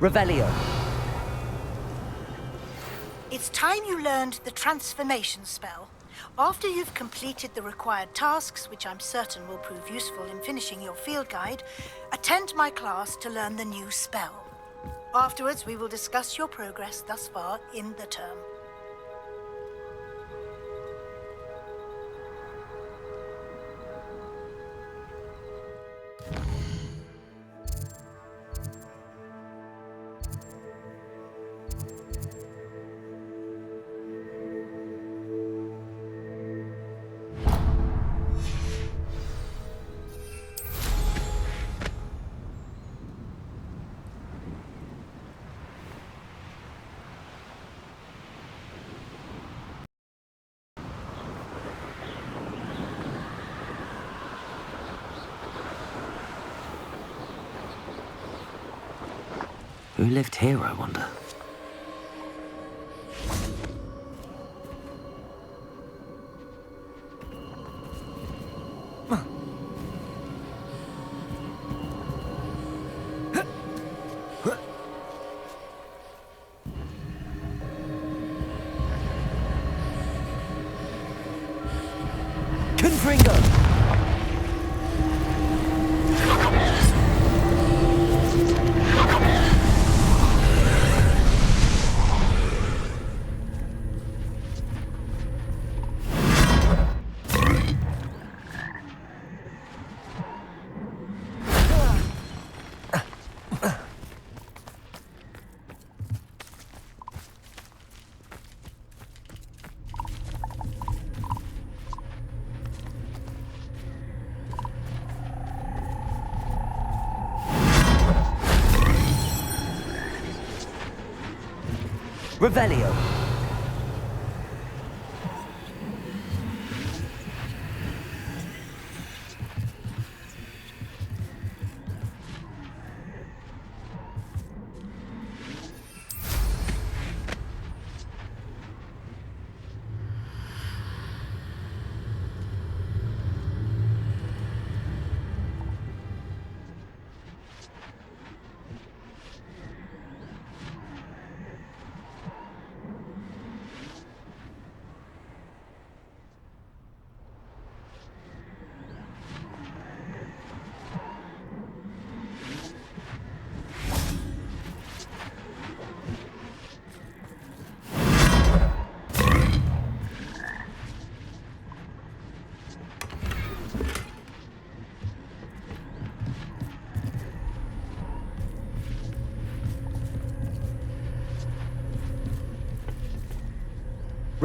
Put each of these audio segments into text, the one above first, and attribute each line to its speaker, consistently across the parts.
Speaker 1: Revelio.
Speaker 2: It's time you learned the transformation spell. After you've completed the required tasks, which I'm certain will prove useful in finishing your field guide, attend my class to learn the new spell. Afterwards, we will discuss your progress thus far in the term.
Speaker 1: Who lived here, I wonder? Confringo! Revelio.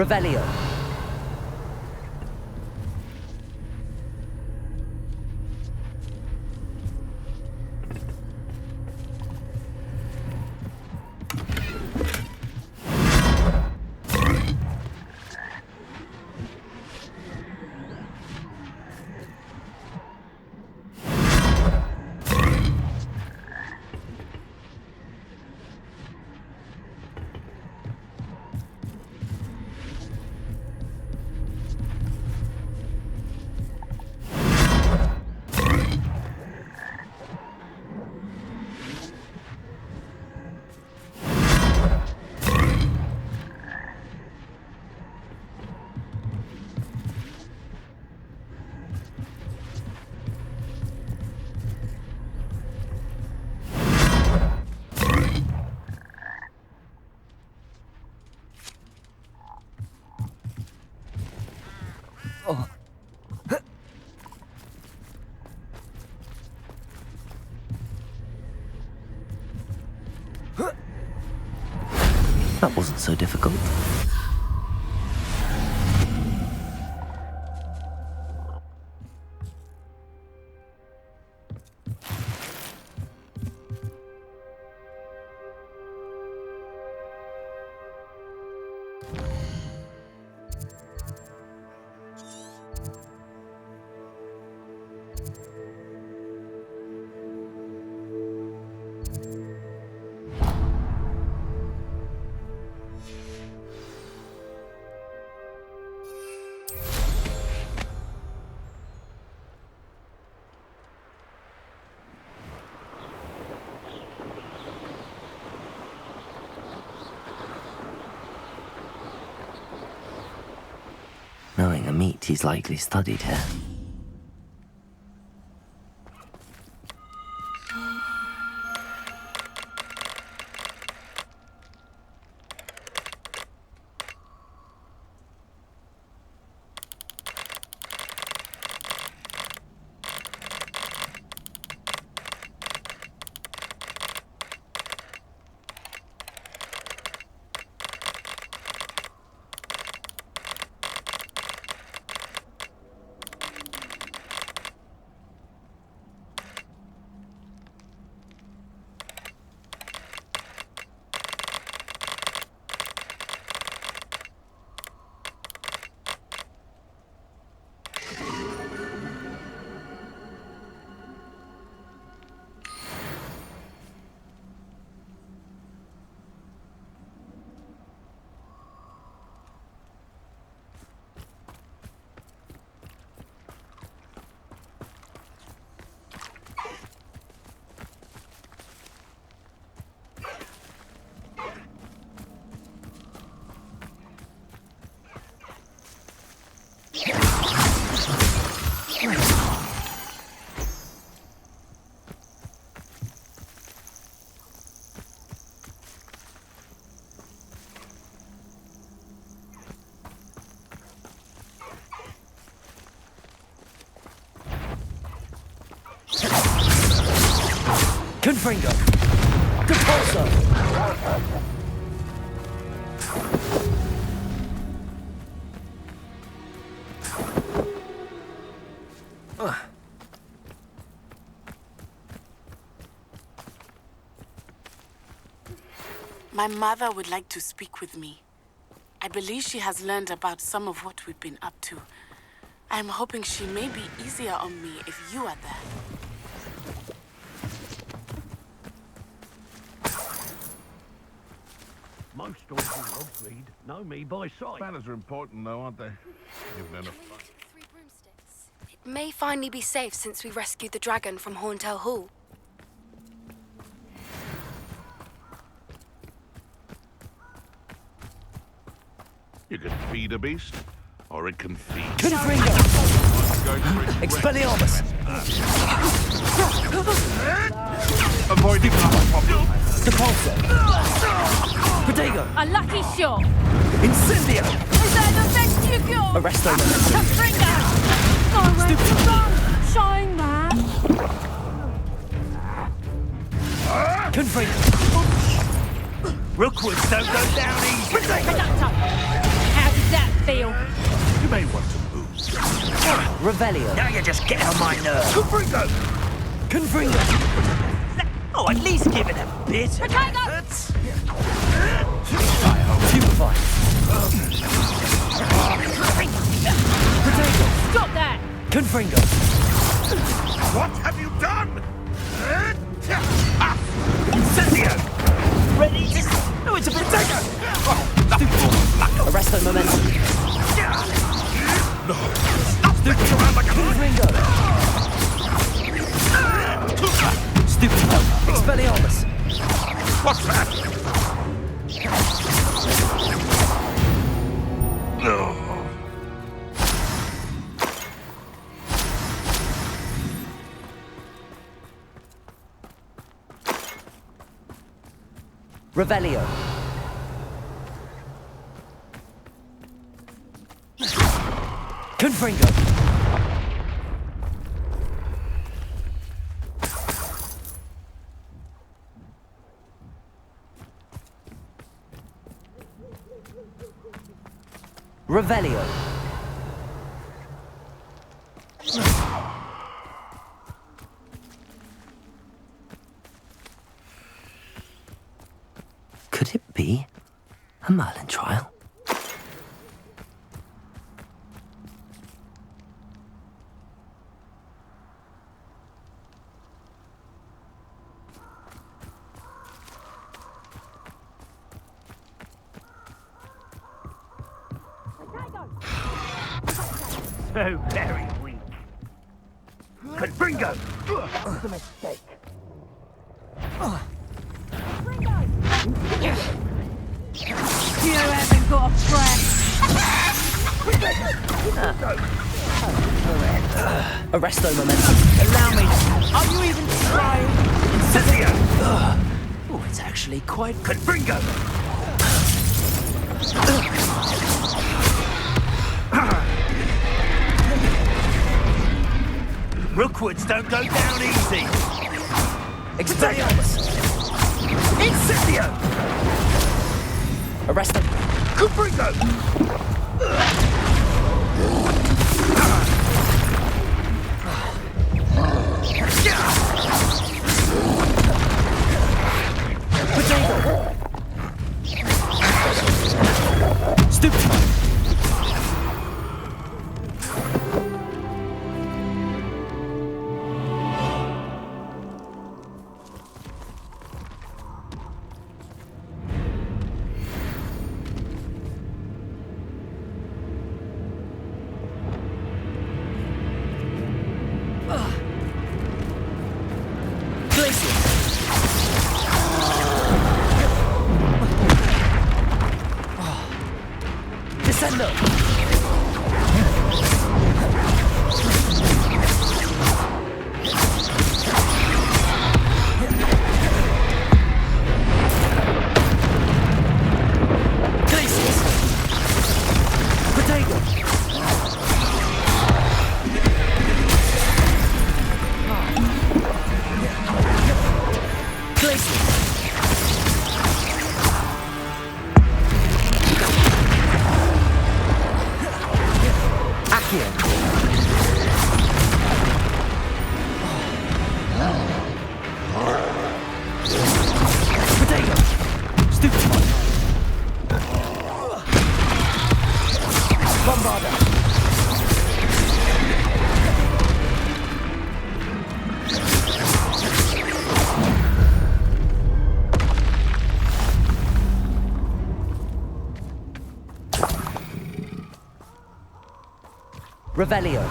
Speaker 1: Revelio. Oh. That wasn't so difficult. the meat he's likely studied here. Confringo! Compulso!
Speaker 3: My mother would like to speak with me. I believe she has learned about some of what we've been up to. I'm hoping she may be easier on me if you are there.
Speaker 4: Most orcs in Hogwarts know me by sight.
Speaker 5: Manners are important, though, aren't they? Even in a...
Speaker 6: It may finally be safe since we rescued the dragon from Horntail Hall.
Speaker 5: You can feed a beast, or it can feed.
Speaker 1: Confringo! Expelliarmus!
Speaker 5: Avoid the problem.
Speaker 1: Compulso! Protego!
Speaker 7: A lucky shot!
Speaker 1: Incendio! Arresto!
Speaker 7: Confringo! Nowhere to run! Shine that!
Speaker 1: Confringo!
Speaker 4: Rookwoods don't go down easy.
Speaker 7: Conductor! How did that feel?
Speaker 5: You may want to move.
Speaker 1: Revelio!
Speaker 4: Now you're just getting on my nerves.
Speaker 1: Confringo! Confringo!
Speaker 4: Oh, at least give it a bit.
Speaker 7: Potato!
Speaker 1: Stupefy! Protego!
Speaker 7: Stop that!
Speaker 1: Confringo!
Speaker 5: What have you done?
Speaker 4: Incendio! Ready? Oh, it's a potato!
Speaker 1: Arresto momentum!
Speaker 5: No! Stop sticking around like a...
Speaker 1: Confringo! Stupefy! Expelliarmus!
Speaker 5: What's that? No.
Speaker 1: Revelio! Confringo! Revelio! Could it be a Merlin trial?
Speaker 4: So very weak. Confringo! It's a mistake.
Speaker 7: You haven't got a breath!
Speaker 1: Arresto momentum.
Speaker 4: Allow me. Are you even trying? Incendio!
Speaker 1: Oh, it's actually quite...
Speaker 4: Confringo! Rookwoods don't go down easy.
Speaker 1: Expelliarmus!
Speaker 4: Incendio!
Speaker 1: Arresto...
Speaker 4: Confringo!
Speaker 1: Potato! Stupid! Revelio.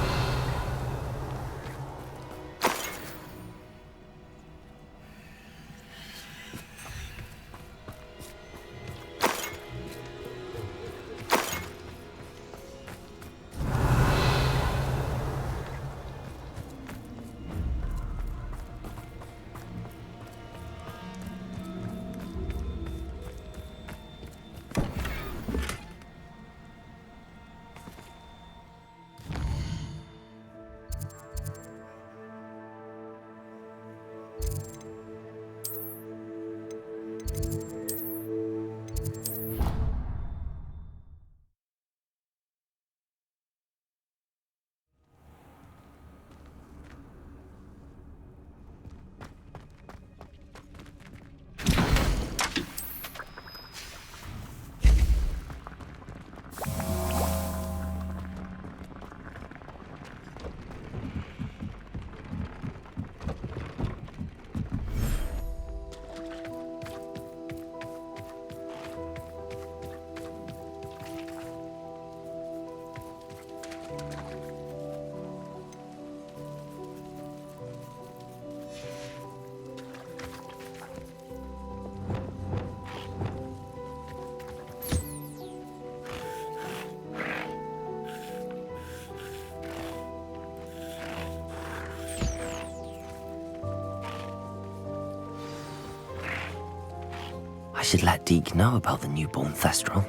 Speaker 1: I should let Deke know about the newborn Thestral.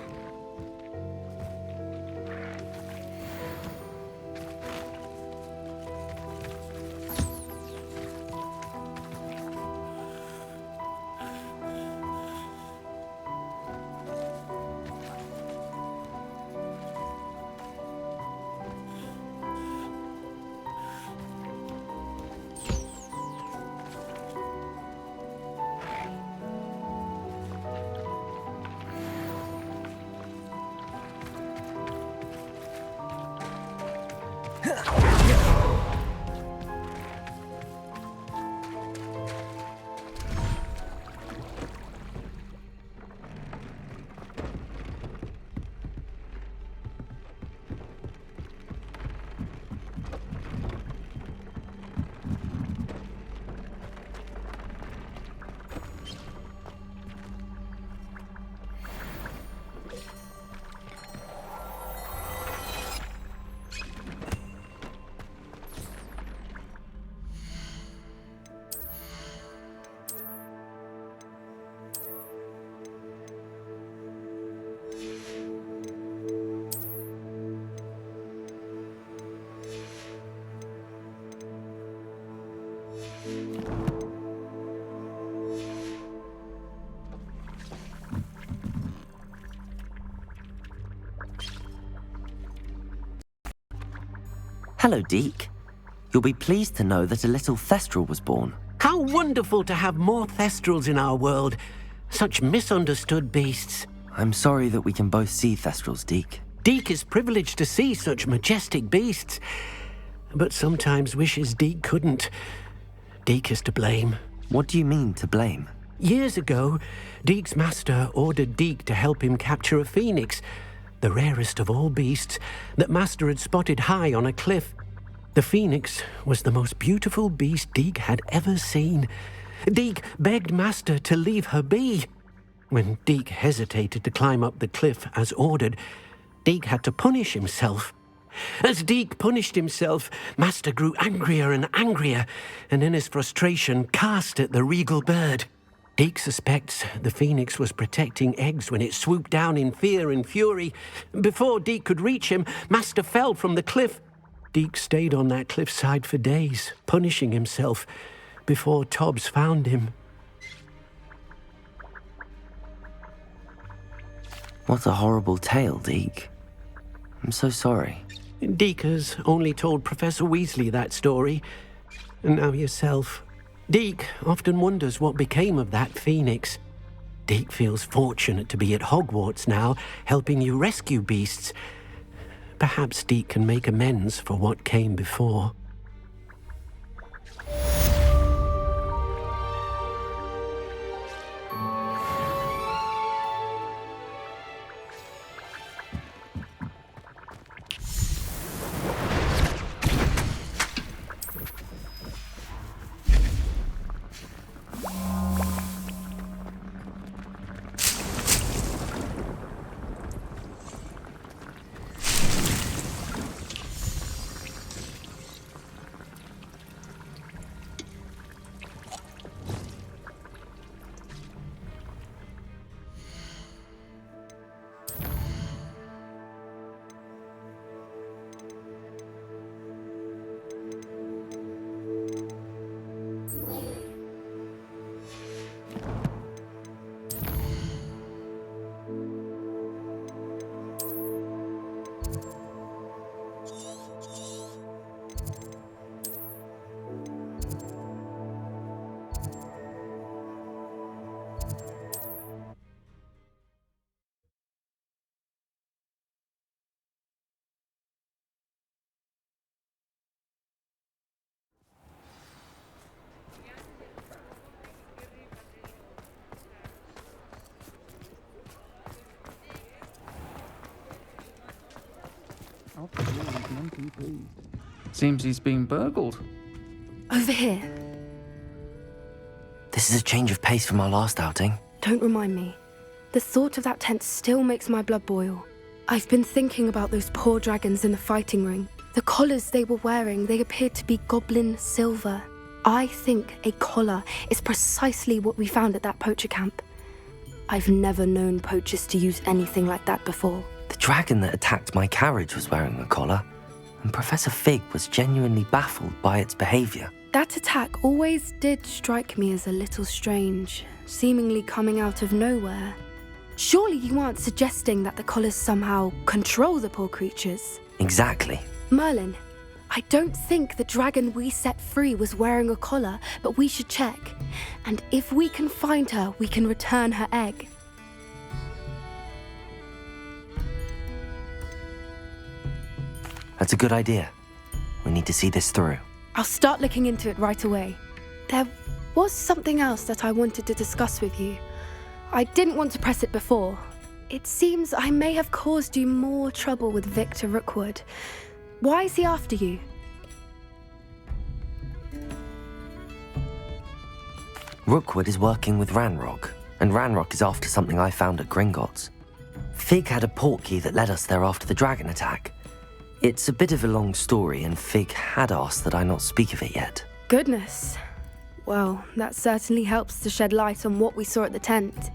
Speaker 1: Hello, Deke. You'll be pleased to know that a little Thestral was born.
Speaker 8: How wonderful to have more Thestrals in our world. Such misunderstood beasts.
Speaker 1: I'm sorry that we can both see Thestrals, Deke.
Speaker 8: Deke is privileged to see such majestic beasts, but sometimes wishes Deke couldn't. Deke is to blame.
Speaker 1: What do you mean, to blame?
Speaker 8: Years ago, Deke's master ordered Deke to help him capture a phoenix, the rarest of all beasts, that master had spotted high on a cliff. The phoenix was the most beautiful beast Deke had ever seen. Deke begged master to leave her be. When Deke hesitated to climb up the cliff as ordered, Deke had to punish himself. As Deke punished himself, master grew angrier and angrier, and in his frustration cast at the regal bird. Deke suspects the phoenix was protecting eggs when it swooped down in fear and fury. Before Deke could reach him, master fell from the cliff. Deke stayed on that cliffside for days, punishing himself, before Tobbs found him.
Speaker 1: What a horrible tale, Deke. I'm so sorry.
Speaker 8: Deke has only told Professor Weasley that story, and now yourself. Deke often wonders what became of that phoenix. Deke feels fortunate to be at Hogwarts now, helping you rescue beasts. Perhaps Deke can make amends for what came before.
Speaker 9: Seems he's been burgled.
Speaker 6: Over here.
Speaker 1: This is a change of pace from our last outing.
Speaker 6: Don't remind me. The thought of that tent still makes my blood boil. I've been thinking about those poor dragons in the fighting ring. The collars they were wearing, they appeared to be goblin silver. I think a collar is precisely what we found at that poacher camp. I've never known poachers to use anything like that before.
Speaker 1: The dragon that attacked my carriage was wearing a collar, and Professor Fig was genuinely baffled by its behavior.
Speaker 6: That attack always did strike me as a little strange, seemingly coming out of nowhere. Surely you aren't suggesting that the collars somehow control the poor creatures?
Speaker 1: Exactly.
Speaker 6: Merlin, I don't think the dragon we set free was wearing a collar, but we should check. And if we can find her, we can return her egg.
Speaker 1: That's a good idea. We need to see this through.
Speaker 6: I'll start looking into it right away. There was something else that I wanted to discuss with you. I didn't want to press it before. It seems I may have caused you more trouble with Victor Rookwood. Why is he after you?
Speaker 1: Rookwood is working with Ranrock, and Ranrock is after something I found at Gringotts. Fig had a portkey that led us there after the dragon attack. It's a bit of a long story, and Fig had asked that I not speak of it yet.
Speaker 6: Goodness. Well, that certainly helps to shed light on what we saw at the tent.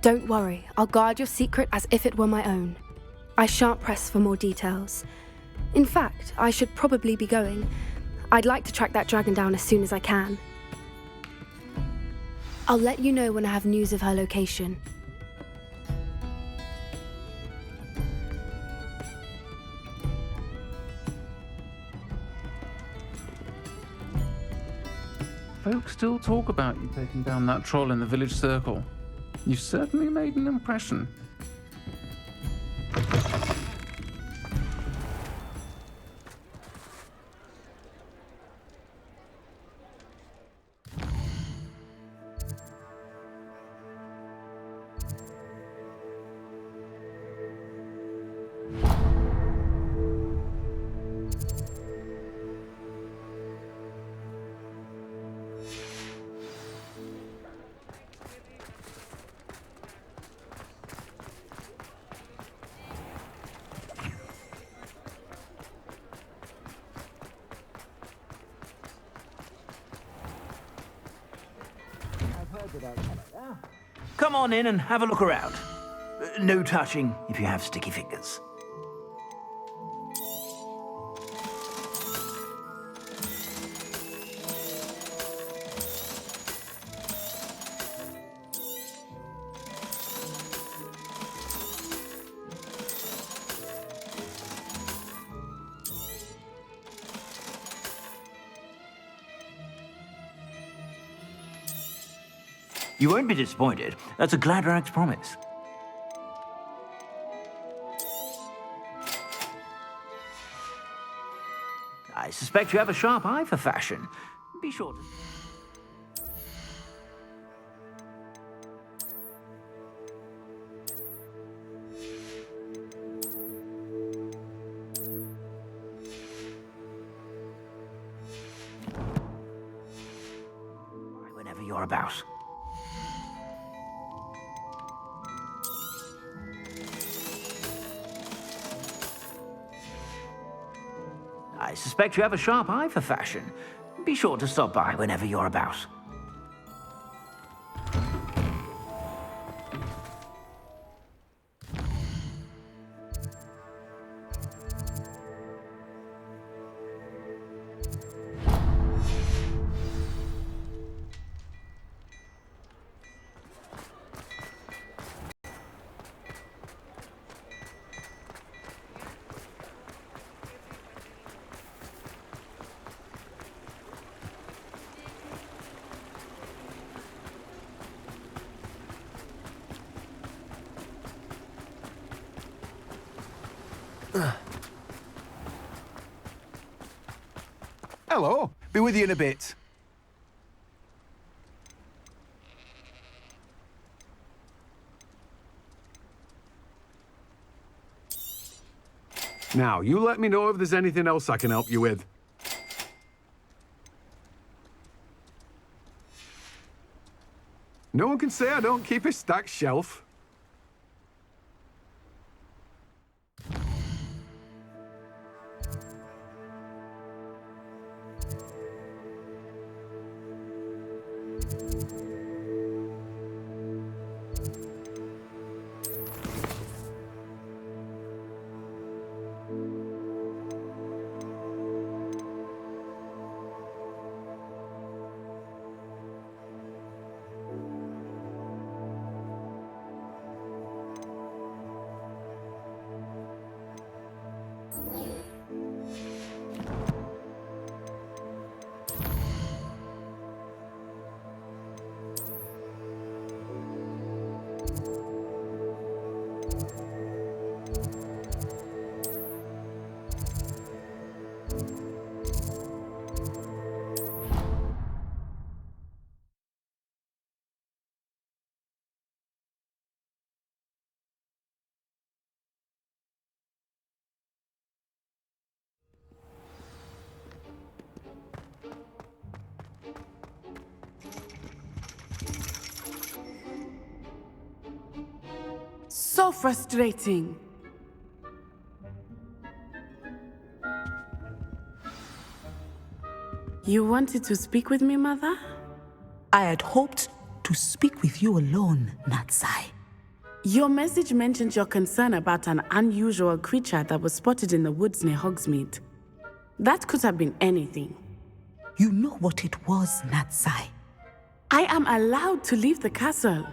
Speaker 6: Don't worry, I'll guard your secret as if it were my own. I shan't press for more details. In fact, I should probably be going. I'd like to track that dragon down as soon as I can. I'll let you know when I have news of her location.
Speaker 9: Folk still talk about you taking down that troll in the village circle. You certainly made an impression.
Speaker 4: Come on in and have a look around. No touching if you have sticky fingers. You won't be disappointed. That's a Gladrag's promise. I suspect you have a sharp eye for fashion. Be sure to... whenever you're about. I suspect you have a sharp eye for fashion. Be sure to stop by whenever you're about.
Speaker 10: Hello. Be with you in a bit. Now, you let me know if there's anything else I can help you with. No one can say I don't keep a stacked shelf.
Speaker 3: So frustrating. You wanted to speak with me, Mother?
Speaker 11: I had hoped to speak with you alone, Natsai.
Speaker 3: Your message mentioned your concern about an unusual creature that was spotted in the woods near Hogsmeade. That could have been anything.
Speaker 11: You know what it was, Natsai.
Speaker 3: I am allowed to leave the castle.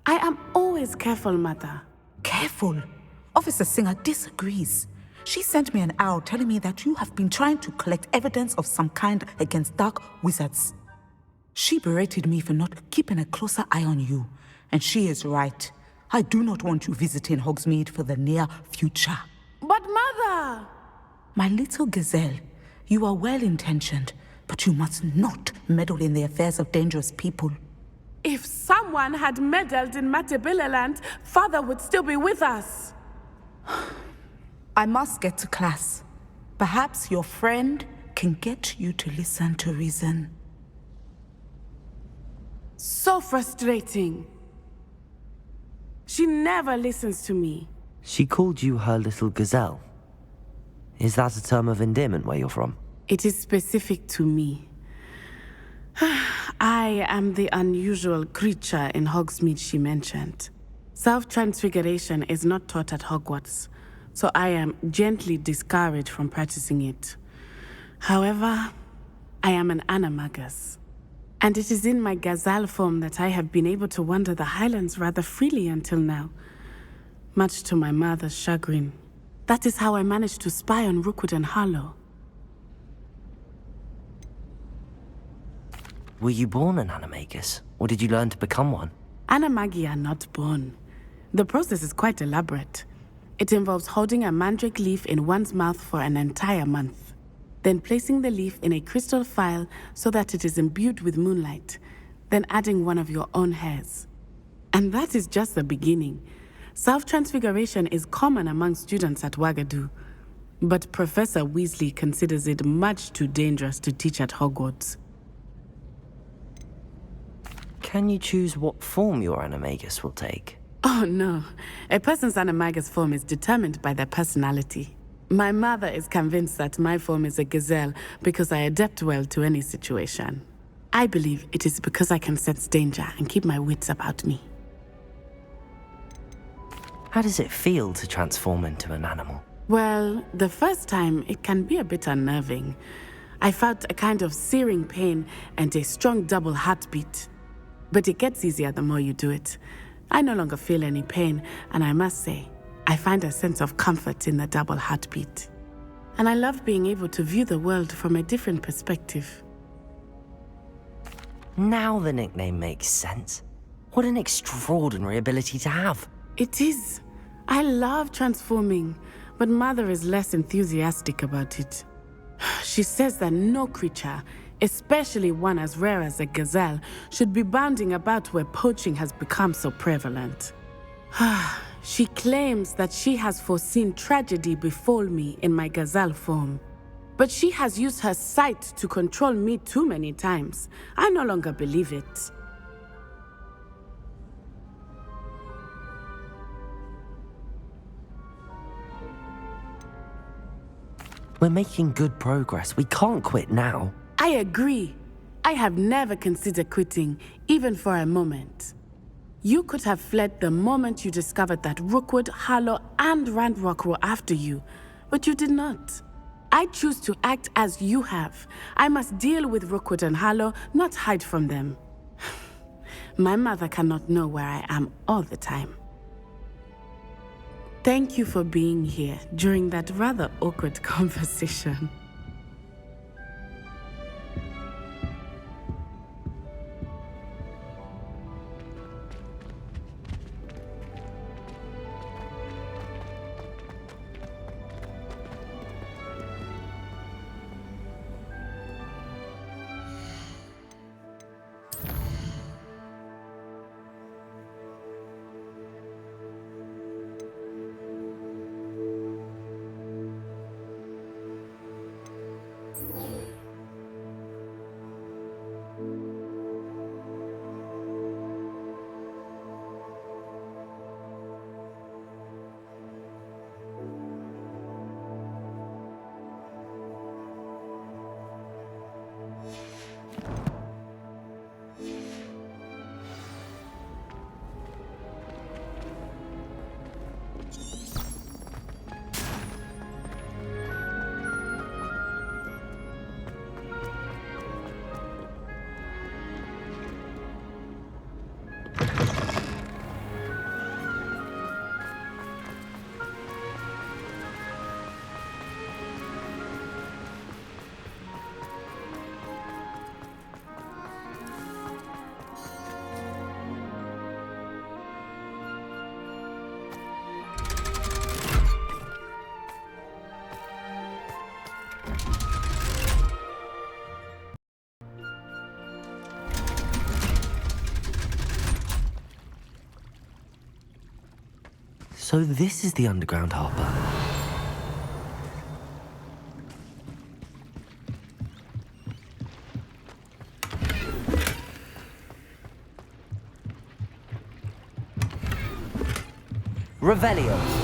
Speaker 3: I am always careful, Mother.
Speaker 11: Careful? Officer Singer disagrees. She sent me an owl telling me that you have been trying to collect evidence of some kind against dark wizards. She berated me for not keeping a closer eye on you, and she is right. I do not want you visiting Hogsmeade for the near future.
Speaker 3: But Mother!
Speaker 11: My little gazelle, you are well-intentioned, but you must not meddle in the affairs of dangerous people.
Speaker 3: If someone had meddled in Matabeleland, Father would still be with us.
Speaker 11: I must get to class. Perhaps your friend can get you to listen to reason.
Speaker 3: So frustrating. She never listens to me.
Speaker 1: She called you her little gazelle. Is that a term of endearment where you're from?
Speaker 3: It is specific to me. I am the unusual creature in Hogsmeade she mentioned. Self-transfiguration is not taught at Hogwarts, so I am gently discouraged from practicing it. However, I am an animagus, and it is in my gazelle form that I have been able to wander the Highlands rather freely until now, much to my mother's chagrin. That is how I managed to spy on Rookwood and Harlow.
Speaker 1: Were you born an animagus, or did you learn to become one?
Speaker 3: Animagi are not born. The process is quite elaborate. It involves holding a mandrake leaf in one's mouth for an entire month, then placing the leaf in a crystal phial so that it is imbued with moonlight, then adding one of your own hairs. And that is just the beginning. Self-transfiguration is common among students at Wagadu, but Professor Weasley considers it much too dangerous to teach at Hogwarts.
Speaker 1: Can you choose what form your animagus will take?
Speaker 3: Oh no, a person's animagus form is determined by their personality. My mother is convinced that my form is a gazelle because I adapt well to any situation. I believe it is because I can sense danger and keep my wits about me.
Speaker 1: How does it feel to transform into an animal?
Speaker 3: Well, the first time it can be a bit unnerving. I felt a kind of searing pain and a strong double heartbeat. But it gets easier the more you do it. I no longer feel any pain, and I must say, I find a sense of comfort in the double heartbeat. And I love being able to view the world from a different perspective.
Speaker 1: Now the nickname makes sense. What an extraordinary ability to have.
Speaker 3: It is. I love transforming, but Mother is less enthusiastic about it. She says that no creature, especially one as rare as a gazelle, should be bounding about where poaching has become so prevalent. She claims that she has foreseen tragedy befall me in my gazelle form. But she has used her sight to control me too many times. I no longer believe it.
Speaker 1: We're making good progress. We can't quit now.
Speaker 3: I agree. I have never considered quitting, even for a moment. You could have fled the moment you discovered that Rookwood, Harlow, and Ranrock were after you, but you did not. I choose to act as you have. I must deal with Rookwood and Harlow, not hide from them. My mother cannot know where I am all the time. Thank you for being here during that rather awkward conversation.
Speaker 1: So this is the underground harbour. Revelio.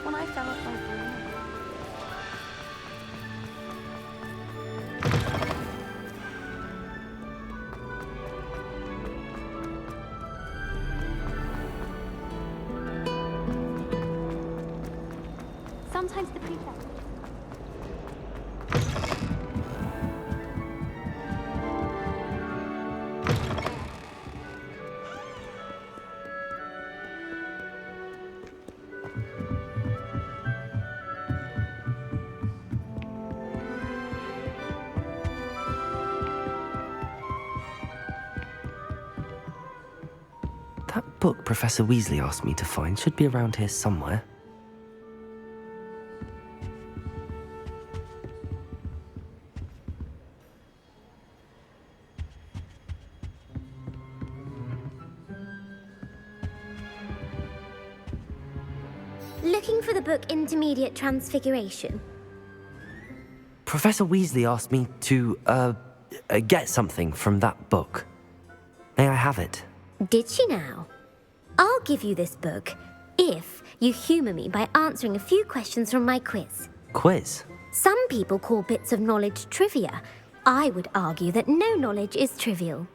Speaker 6: When I fell off my Sometimes the prefect.
Speaker 1: That book Professor Weasley asked me to find should be around here somewhere.
Speaker 12: Looking for the book Intermediate Transfiguration.
Speaker 1: Professor Weasley asked me to, get something from that book. May I have it?
Speaker 12: Did she now? I'll give you this book if you humour me by answering a few questions from my quiz.
Speaker 1: Quiz?
Speaker 12: Some people call bits of knowledge trivia. I would argue that no knowledge is trivial.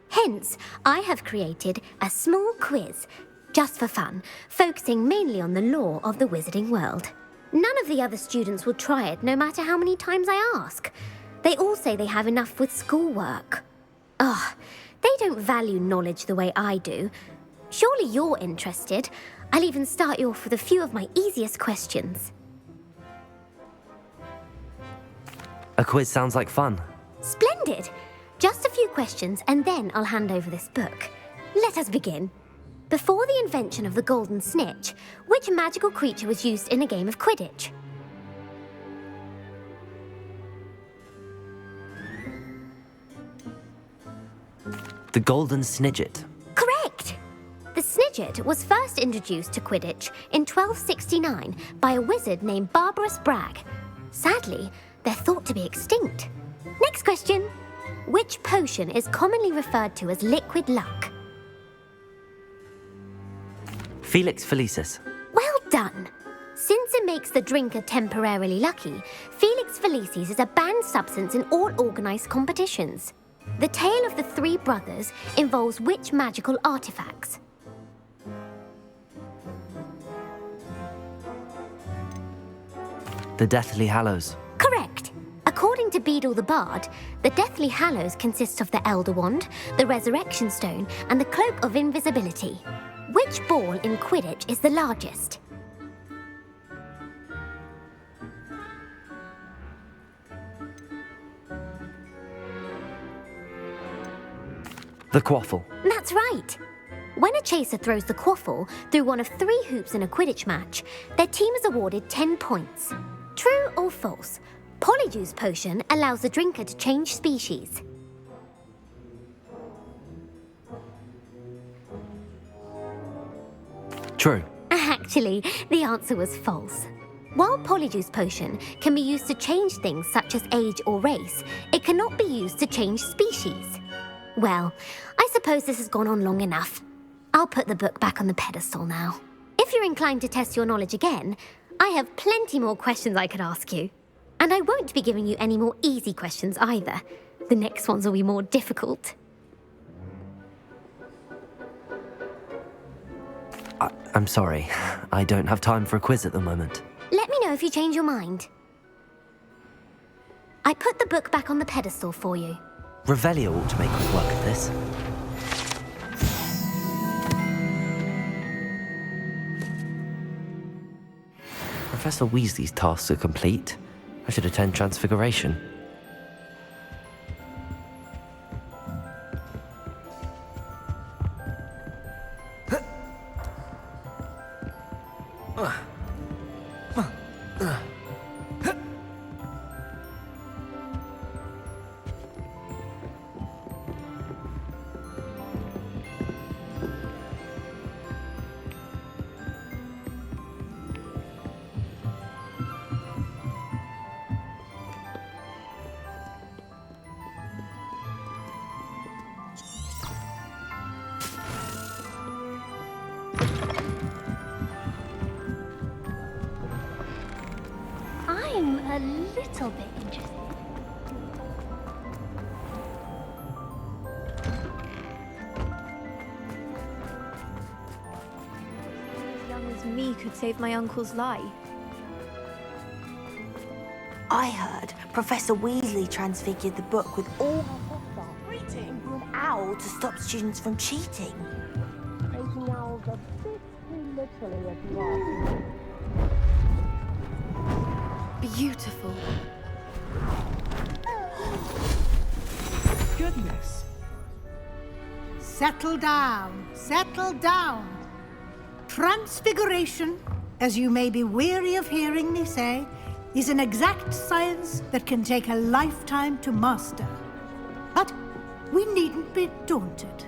Speaker 12: Hence, I have created a small quiz, just for fun, focusing mainly on the lore of the wizarding world. None of the other students will try it, no matter how many times I ask. They all say they have enough with schoolwork. Ugh, they don't value knowledge the way I do. Surely you're interested. I'll even start you off with a few of my easiest questions.
Speaker 1: A quiz sounds like fun.
Speaker 12: Splendid! Just a few questions and then I'll hand over this book. Let us begin. Before the invention of the golden snitch, which magical creature was used in a game of Quidditch?
Speaker 1: The golden snidget.
Speaker 12: Correct! The snidget was first introduced to Quidditch in 1269 by a wizard named Barbarous Bragg. Sadly, they're thought to be extinct. Next question. Which potion is commonly referred to as liquid luck?
Speaker 1: Felix Felicis.
Speaker 12: Well done! Since it makes the drinker temporarily lucky, Felix Felicis is a banned substance in all organised competitions. The tale of the three brothers involves which magical artifacts?
Speaker 1: The Deathly Hallows.
Speaker 12: Correct. According to Beedle the Bard, the Deathly Hallows consists of the Elder Wand, the Resurrection Stone, and the Cloak of Invisibility. Which ball in Quidditch is the largest?
Speaker 1: The Quaffle.
Speaker 12: That's right. When a chaser throws the quaffle through one of 3 hoops in a Quidditch match, their team is awarded 10 points. True or false? Polyjuice potion allows the drinker to change species.
Speaker 1: True.
Speaker 12: Actually, the answer was false. While Polyjuice Potion can be used to change things such as age or race, it cannot be used to change species. Well, I suppose this has gone on long enough. I'll put the book back on the pedestal now. If you're inclined to test your knowledge again, I have plenty more questions I could ask you. And I won't be giving you any more easy questions either. The next ones will be more difficult.
Speaker 1: I'm sorry. I don't have time for a quiz at the moment.
Speaker 12: Let me know if you change your mind. I put the book back on the pedestal for you.
Speaker 1: Revelio ought to make quick work of this. Professor Weasley's tasks are complete. I should attend Transfiguration.
Speaker 12: I'm a little bit interested.
Speaker 13: As young as me could save my uncle's life.
Speaker 14: I heard Professor Weasley transfigured the book with all her hostile into an owl to stop students from cheating. Taking owls a bit too literally, if you ask me.
Speaker 6: Beautiful.
Speaker 2: Goodness. Settle down. Settle down. Transfiguration, as you may be weary of hearing me say, is an exact science that can take a lifetime to master. But we needn't be daunted.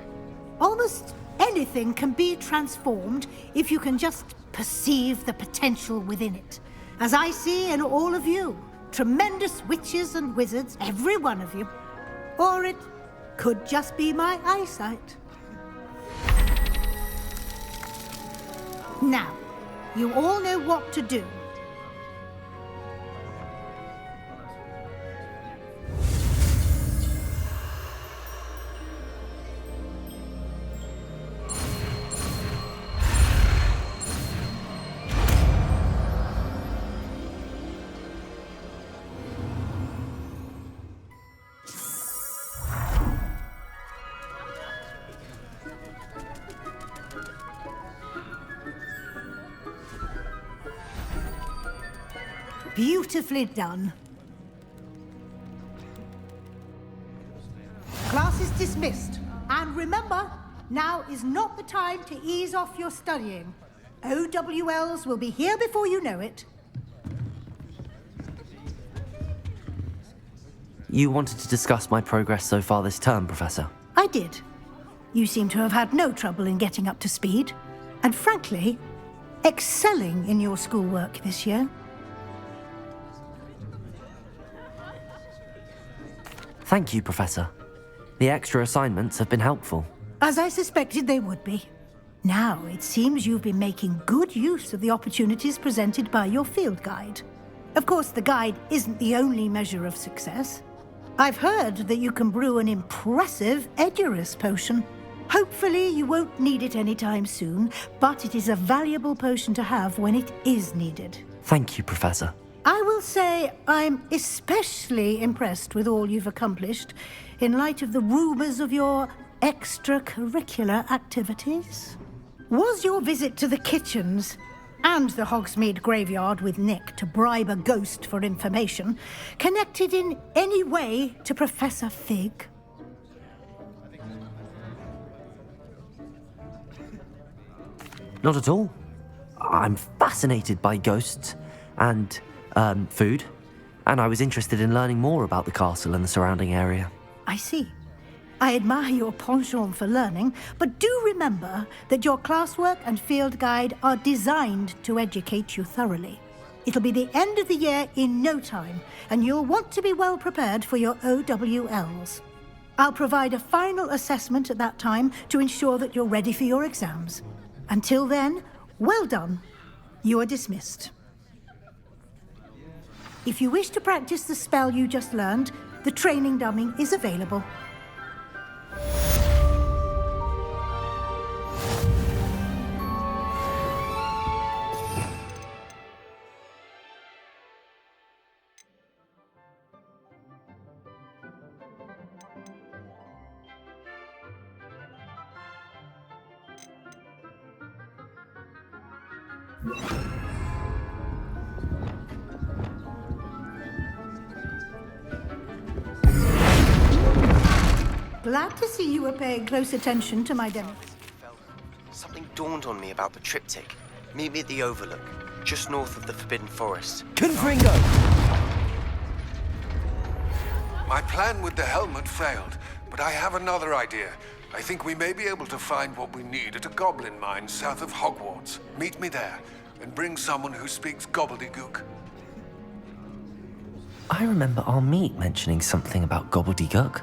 Speaker 2: Almost anything can be transformed if you can just perceive the potential within it. As I see in all of you, tremendous witches and wizards, every one of you. Or it could just be my eyesight. Now, you all know what to do. Beautifully done. Class is dismissed. And remember, now is not the time to ease off your studying. OWLs will be here before you know it.
Speaker 1: You wanted to discuss my progress so far this term, Professor?
Speaker 2: I did. You seem to have had no trouble in getting up to speed. And frankly, excelling in your schoolwork this year.
Speaker 1: Thank you, Professor. The extra assignments have been helpful.
Speaker 2: As I suspected they would be. Now, it seems you've been making good use of the opportunities presented by your field guide. Of course, the guide isn't the only measure of success. I've heard that you can brew an impressive Edurus potion. Hopefully, you won't need it anytime soon, but it is a valuable potion to have when it is needed.
Speaker 1: Thank you, Professor.
Speaker 2: I will say I'm especially impressed with all you've accomplished in light of the rumors of your extracurricular activities. Was your visit to the kitchens and the Hogsmeade graveyard with Nick to bribe a ghost for information connected in any way to Professor Fig?
Speaker 1: Not at all. I'm fascinated by ghosts and food, and I was interested in learning more about the castle and the surrounding area.
Speaker 2: I see. I admire your penchant for learning, but do remember that your classwork and field guide are designed to educate you thoroughly. It'll be the end of the year in no time, and you'll want to be well prepared for your OWLs. I'll provide a final assessment at that time to ensure that you're ready for your exams. Until then, well done. You are dismissed. If you wish to practice the spell you just learned, the training dummy is available. Glad to see you were paying close attention to my demo.
Speaker 15: Something dawned on me about the triptych. Meet me at the Overlook, just north of the Forbidden Forest.
Speaker 1: Confringo!
Speaker 16: My plan with the helmet failed, but I have another idea. I think we may be able to find what we need at a goblin mine south of Hogwarts. Meet me there, and bring someone who speaks gobbledygook.
Speaker 1: I remember our meet mentioning something about gobbledygook.